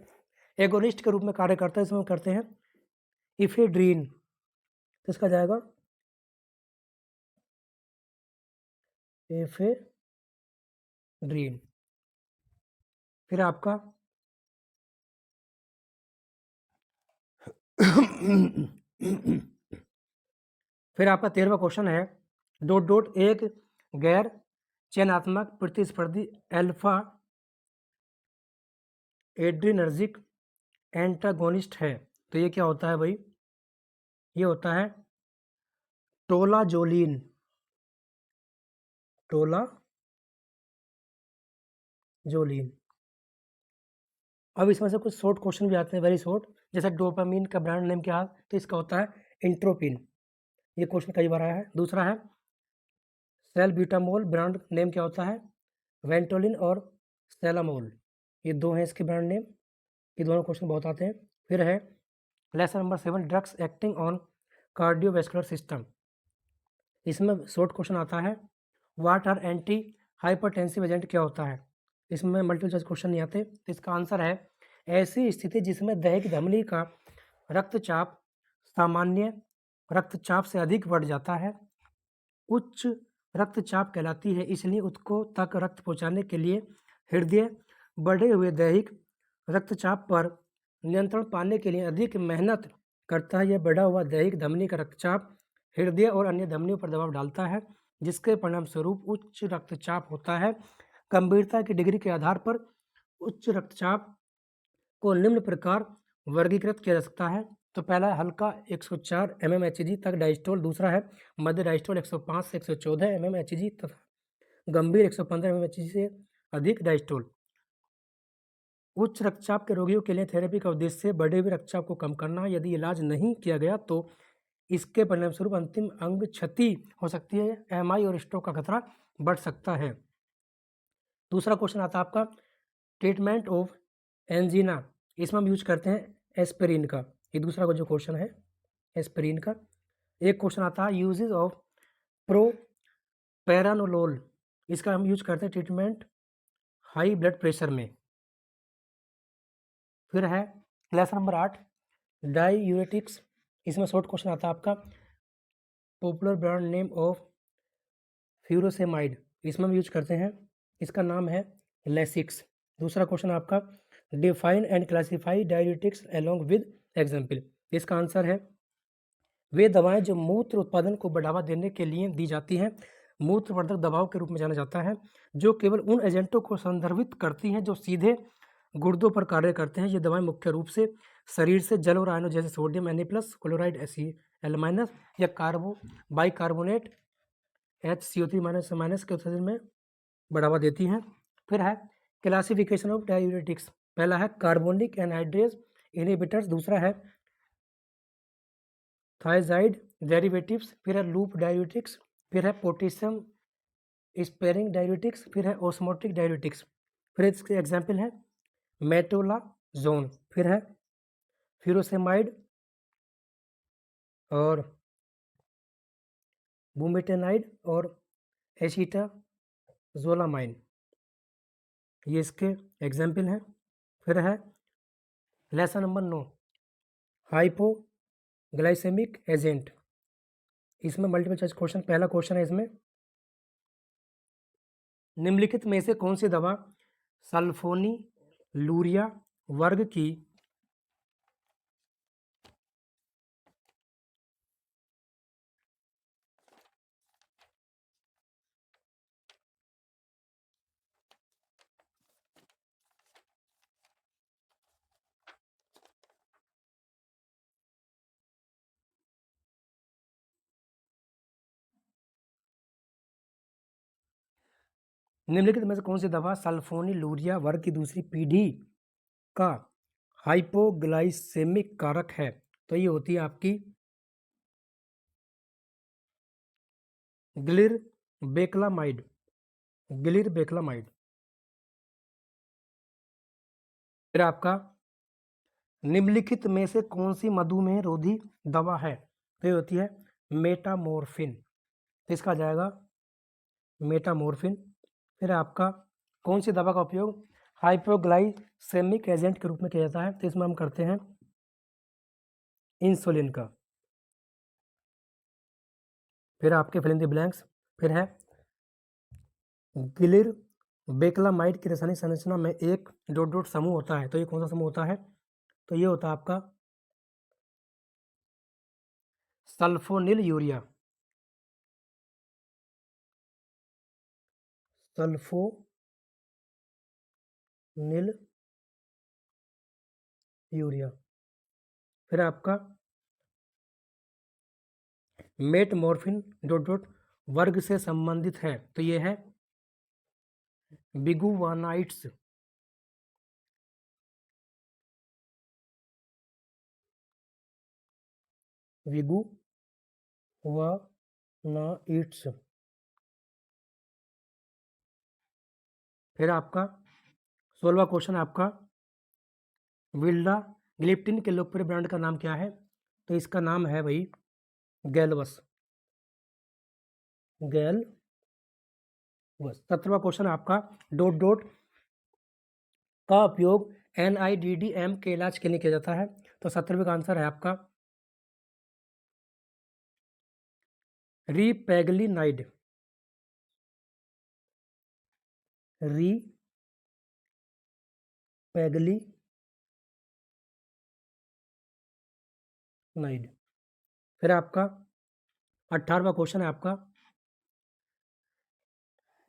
एगोनिस्ट के रूप में कार्य करता है, इसमें हम करते हैं इफेड्रीन। तो इसका जाएगा एफेड्रीन। फिर आपका फिर आपका 13वां क्वेश्चन है, डॉट डॉट एक गैर चयनात्मक प्रतिस्पर्धी अल्फा एड्रीनर्जिक एंटागोनिस्ट है, तो ये क्या होता है भाई? ये होता है टोलाजोलिन। टोलाजोलिन। अब इसमें से कुछ शॉर्ट क्वेश्चन भी आते हैं, वेरी शॉर्ट, जैसे डोपामीन का ब्रांड नेम क्या है? तो इसका होता है इंट्रोपिन। ये क्वेश्चन कई बार आया है। दूसरा है सेल्ब्यूटामोल ब्रांड नेम क्या होता है? वेंटोलिन और सेलामोल, ये दो हैं इसके ब्रांड नेम। ये दोनों क्वेश्चन बहुत आते हैं। फिर है lesson number 7, drugs acting on cardiovascular system. इसमें शॉर्ट क्वेश्चन आता है, what are antihypertensive agent, क्या होता है? इसमें मल्टीपल चॉइस क्वेश्चन नहीं आते, तो इसका आंसर है ऐसी स्थिति जिसमें दहेक धमनी का रक्तचाप सामान्य रक्तचाप से अधिक बढ़ जाता है, उच्च रक्तचाप कहलाती है, इसलिए उसको तक रक्त पहुंचाने के लिए हृदय बढ़े हुए दैहिक रक्तचाप पर नियंत्रण पाने के लिए अधिक मेहनत करता है। यह बढ़ा हुआ दैहिक धमनी का रक्तचाप हृदय और अन्य धमनियों पर दबाव डालता है, जिसके परिणाम स्वरूप उच्च रक्तचाप होता है। गंभीरता की डिग्री के आधार पर उच्च रक्तचाप को निम्न प्रकार वर्गीकृत किया जा सकता है। तो पहला है हल्का 104 mmHg तक डायस्टोल, दूसरा है मध्य डायस्टोल 105 से 114 mmHg तथा गंभीर 115 mmHg से अधिक डायस्टोल। उच्च रक्तचाप के रोगियों के लिए थेरेपी का उद्देश्य बढ़े हुए रक्तचाप को कम करना है। यदि इलाज नहीं किया गया तो इसके परिणामस्वरूप अंतिम अंग क्षति हो सकती है, एमआई और स्ट्रोक का खतरा बढ़ सकता है। दूसरा क्वेश्चन आता है आपका, ट्रीटमेंट ऑफ एंजीना, इसमें हम यूज करते हैं एस्पिरिन का। ये दूसरा जो क्वेश्चन है एस्पिरिन का। एक क्वेश्चन आता है यूजेज ऑफ प्रोपेरानोलोल, इसका हम यूज करते हैं ट्रीटमेंट हाई ब्लड प्रेशर में। फिर है लेसन नंबर 8, डाईयूरेटिक्स, इसमें शॉर्ट क्वेश्चन आता है आपका, popular brand name of furosemide, इसमें हम यूज करते हैं, इसका नाम है लेसिक्स। दूसरा क्वेश्चन आपका, define and classify diuretics along with example, इसका आंसर है वे दवाएं जो मूत्र उत्पादन को बढ़ावा देने के लिए दी जाती हैं, मूत्रवर्धक दवाओं के रूप में जाना जाता है, जो केवल उन एजेंटों को संदर्भित करती हैं जो सीधे गुर्दों पर कार्य करते हैं। ये दवाएं मुख्य रूप से शरीर से जल और आयनों जैसे सोडियम Na+, क्लोराइड Al- या बाइकार्बोनेट HCO3- के उत्सर्जन में बढ़ावा देती हैं। फिर है क्लासिफिकेशन ऑफ डायूरेटिक्स, पहला है कार्बोनिक एनहाइड्रेज इनहिबिटर्स, दूसरा है थायजाइड डेरिवेटिव्स, फिर है लूप डायूरेटिक्स, फिर है पोटेशियम स्पेयरिंग डायूरेटिक्स, फिर है ओस्मोटिक डायूरेटिक्स। फिर इसके एग्जाम्पल है मेटोलाजोन, फिर है फ्यूरोसेमाइड और बुमेटेनाइड और एसिटाजोलामाइन, ये इसके एग्जाम्पल हैं। फिर है लेसन नंबर 9, हाइपोग्लाइसेमिक एजेंट, इसमें मल्टीपल चॉइस क्वेश्चन। पहला क्वेश्चन है इसमें, निम्नलिखित में से कौन सी दवा सल्फोनीलूरिया वर्ग की निम्नलिखित में से कौन सी दवा सल्फोनीलूरिया वर्ग की दूसरी पीढ़ी का हाइपोग्लाइसेमिक कारक है? तो ये होती है आपकी ग्लिरबेक्लामाइड। ग्लिरबेक्लामाइड। फिर आपका निम्नलिखित में से कौन सी मधुमेह रोधी दवा है? तो ये होती है मेटामोर्फिन। तो इसका आ जाएगा मेटामोर्फिन। फिर आपका कौन सी दवा का उपयोग हाइपोग्लाइसेमिक एजेंट के रूप में किया जाता है? तो इसमें हम करते हैं इंसुलिन का। फिर आपके फिल इन द ब्लैंक्स। फिर है ग्लिरबेक्लामाइड की रासायनिक संरचना में एक डॉट डॉट समूह होता है। तो ये कौन सा समूह होता है? तो ये होता है आपका सल्फोनिल यूरिया। Sulphonyl urea. फिर आपका मेटमॉर्फिन डॉट डॉट वर्ग से संबंधित है। तो ये है बिगुवानाइट्स। बिगुवानाइट्स। फिर आपका 16वां क्वेश्चन है आपका विल्डा ग्लिप्टिन के लोकप्रिय ब्रांड का नाम क्या है? तो इसका नाम है भाई गैलवस। गैलवस। 17वां क्वेश्चन आपका डॉट डॉट का उपयोग NIDDM के इलाज के लिए किया जाता है। तो 17वें का आंसर है आपका रीपैगलिनाइड। रीपैगलिनाइड। फिर आपका 18वां क्वेश्चन है आपका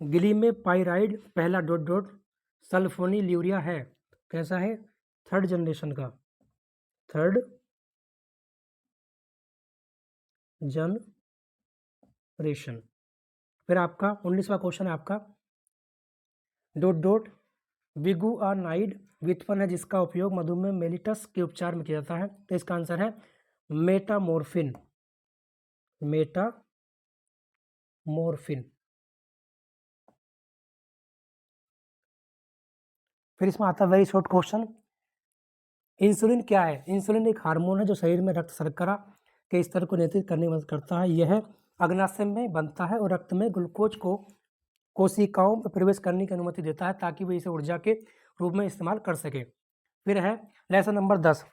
ग्लीमेपाइराइड पहला डॉट डॉट सल्फोनीलूरिया है। कैसा है? थर्ड जनरेशन का। Third generation. फिर आपका 19वां क्वेश्चन है आपका डॉट डॉट बिगुआनाइड व्युत्पन्न है जिसका उपयोग मधुमेह मेलिटस के उपचार में किया जाता है। तो इसका आंसर है मेटामोर्फिन। मेटामोर्फिन। फिर इसमें आता है वेरी शॉर्ट क्वेश्चन, इंसुलिन क्या है? इंसुलिन एक हार्मोन है जो शरीर में रक्त शर्करा के स्तर को नियंत्रित करने में मदद करता है। यह अग्नाशय में बनता है और रक्त में ग्लूकोज को कोशिकाओं में प्रवेश करने की अनुमति देता है ताकि वे इसे ऊर्जा के रूप में इस्तेमाल कर सके। फिर है लेसन नंबर 10।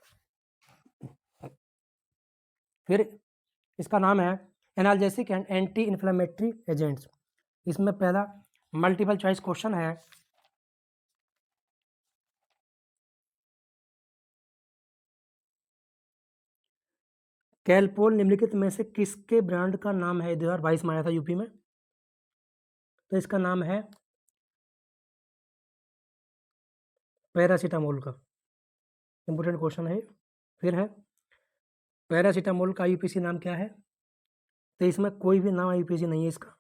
फिर इसका नाम है analgesic and anti inflammatory agents. इसमें पहला मल्टीपल चॉइस क्वेश्चन है कैलपोल निम्नलिखित में से किसके ब्रांड का नाम है? 2022 में आया था यूपी में। तो इसका नाम है पैरासीटामोल का। इंपोर्टेंट क्वेश्चन है। फिर है पैरासीटामोल का IUPAC नाम क्या है? तो इसमें कोई भी नाम IUPAC नहीं है इसका,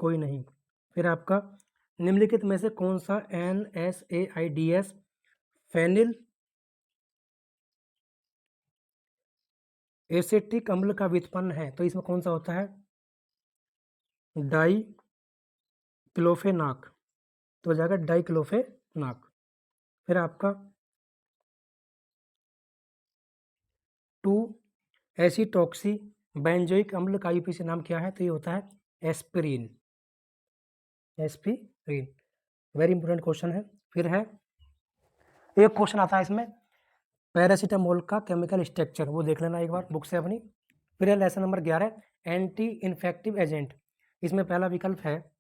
कोई नहीं। फिर आपका निम्नलिखित में से कौन सा NSAIDs फेनिल एसिटिक अम्ल का व्युत्पन्न है? तो इसमें कौन सा होता है? डाइक्लोफेनाक। तो हो जाएगा डाइक्लोफेनाक। फिर आपका 2 एसिटॉक्सी बेंजोइक अम्ल का IUPAC नाम क्या है? तो ये होता है aspirin. Aspirin. Very important question है। फिर है एक क्वेश्चन आता है इसमें पैरासीटामोल का केमिकल स्ट्रक्चर, वो देख लेना एक बार बुक से अपनी। फिर है lesson number 11 anti infective agent. इसमें पहला विकल्प है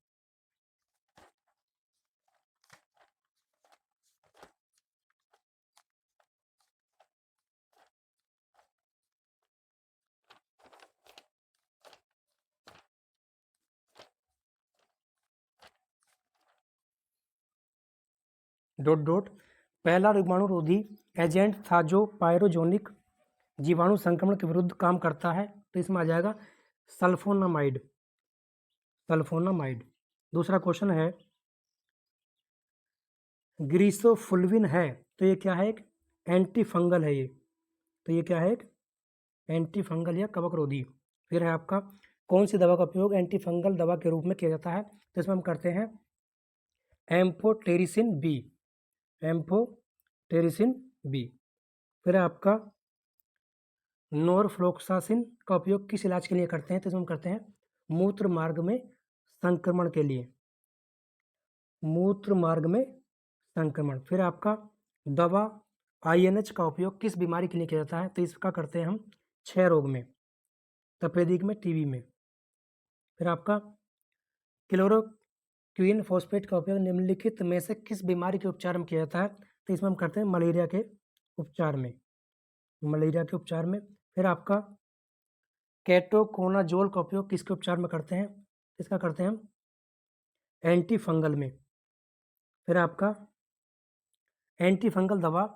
डॉट डॉट पहला रोगाणुरोधी एजेंट था जो पायरोजोनिक जीवाणु संक्रमण के विरुद्ध काम करता है। तो इसमें आ जाएगा सल्फोनामाइड। सल्फोनामाइड। दूसरा क्वेश्चन है, ग्रीसोफुल्विन है तो ये क्या है? एक एंटी फंगल है ये। तो ये क्या है? एक एंटी फंगल या कवक रोधी। फिर है आपका, कौन सी दवा का उपयोग एंटी फंगल दवा के रूप में किया जाता है? तो इसमें हम करते हैं एम्फोटेरिसिन बी। Amphotericin B. फिर है आपका, नोरफ्लोक्सासिन का उपयोग किस इलाज के लिए करते हैं? तो इसमें हम करते हैं मूत्र मार्ग में संक्रमण के लिए। मूत्र मार्ग में संक्रमण। फिर आपका, दवा INH का उपयोग किस बीमारी के लिए किया जाता है? तो इसका करते हैं हम क्षय रोग में, तपेदिक में, टीबी में। फिर आपका, क्लोरोक्विन फॉस्फेट का उपयोग निम्नलिखित में से किस बीमारी के उपचार में किया जाता है? तो इसमें हम करते हैं मलेरिया के उपचार में। मलेरिया के उपचार में। फिर आपका, केटोकोनाजोल का उपयोग किसके उपचार में करते हैं? इसका करते हैं हम एंटी फंगल में। फिर आपका, एंटी फंगल दवा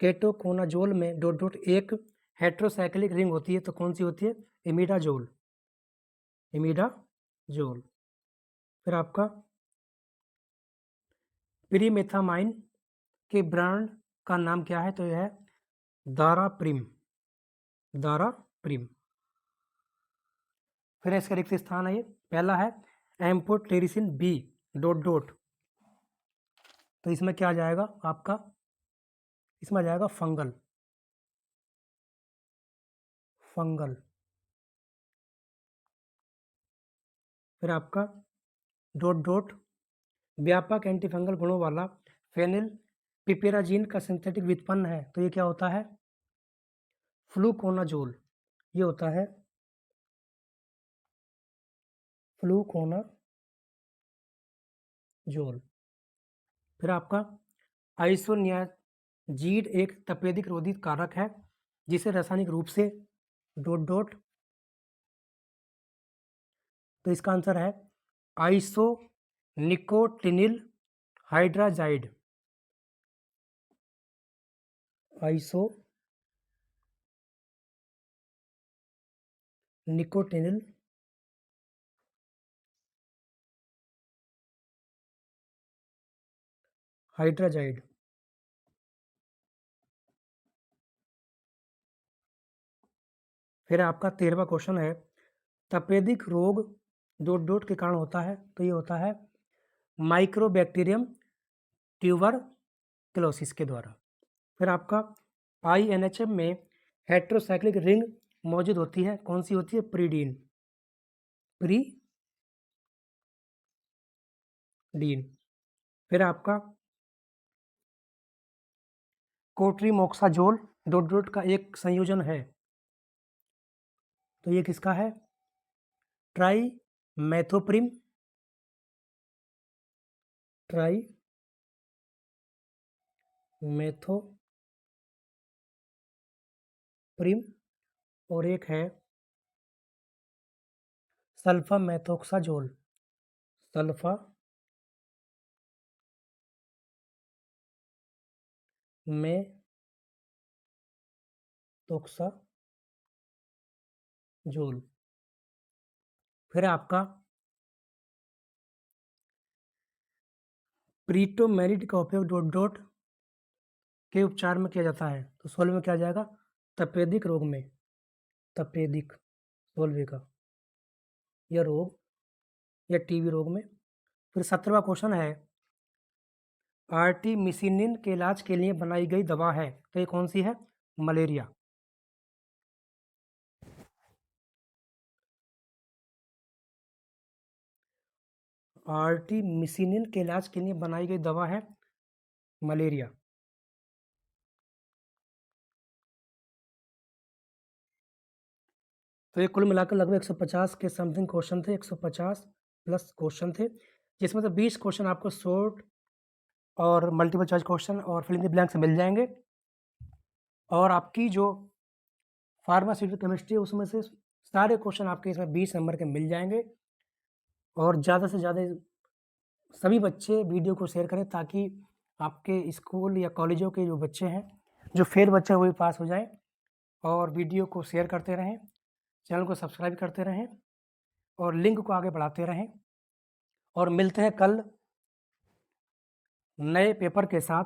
केटोकोनाजोल में डॉट डॉट एक हेट्रोसाइक्लिक रिंग होती है, तो कौन सी होती है? इमिडाजोल। इमिडाजोल। फिर आपका, प्रीमेथामाइन के ब्रांड का नाम क्या है? तो यह है दाराप्रिम। दाराप्रिम। फिर इसका रिक्त स्थान है, ये पहला है एम्फोटेरिसिन बी डॉट डॉट। तो इसमें क्या आ जाएगा आपका? इसमें आ जाएगा फंगल। फंगल। फिर आपका, डॉट डॉट, व्यापक एंटीफंगल गुणों वाला फेनिल पिपेराजीन का सिंथेटिक व्युत्पन्न है, तो ये क्या होता है? फ्लूकोनाजोल। ये होता है फ्लूकोनाजोल। फिर आपका, आइसोनियाजीड एक तपेदिक रोधी कारक है जिसे रासायनिक रूप से डॉट डॉट। तो इसका आंसर है isonicotinyl hydrazide. Isonicotinyl hydrazide. फिर आपका 13वां क्वेश्चन है, तपेदिक रोग डॉट डॉट के कारण होता है, तो ये होता है माइक्रोबैक्टीरियम ट्यूबरक्लोसिस के द्वारा। फिर आपका, INH में हेट्रोसाइक्लिक रिंग मौजूद होती है, कौन सी होती है? प्रीडीन। प्रीडीन। फिर आपका, कोट्रीमोक्साजोल डॉट डॉट का एक संयोजन है, तो ये किसका है? ट्राई मैथोप्रिम। ट्राई मैथोप्रिम। और एक है सल्फा मैथोक्साजोल। सल्फा मैथोक्साजोल। फिर आपका, प्रीटोमेरिड का उपयोग डॉट डॉट के उपचार में किया जाता है, तो 16 में क्या आ जाएगा? तपेदिक रोग में। तपेदिक 16 का यह रोग या टीबी रोग में। फिर 17वां क्वेश्चन है, आर्टिमिसिनिन के इलाज के लिए बनाई गई दवा है, तो ये कौन सी है? मलेरिया। आर्टिमिसिनिन के इलाज के लिए बनाई गई दवा है मलेरिया। तो ये कुल मिलाकर लगभग 150 के समथिंग क्वेश्चन थे, 150 प्लस क्वेश्चन थे, जिसमें से 20 क्वेश्चन आपको शॉर्ट और मल्टीपल चॉइस क्वेश्चन और फिल इन द ब्लैंक से मिल जाएंगे। और आपकी जो फार्मास्यूटिकल केमिस्ट्री है उसमें से सारे क्वेश्चन आपके इसमें 20 नंबर के मिल जाएंगे। और ज़्यादा से ज़्यादा सभी बच्चे वीडियो को शेयर करें ताकि आपके स्कूल या कॉलेजों के जो बच्चे हैं, जो फेल बच्चे हैं, वो भी पास हो जाएं। और वीडियो को शेयर करते रहें, चैनल को सब्सक्राइब करते रहें और लिंक को आगे बढ़ाते रहें। और मिलते हैं कल नए पेपर के साथ।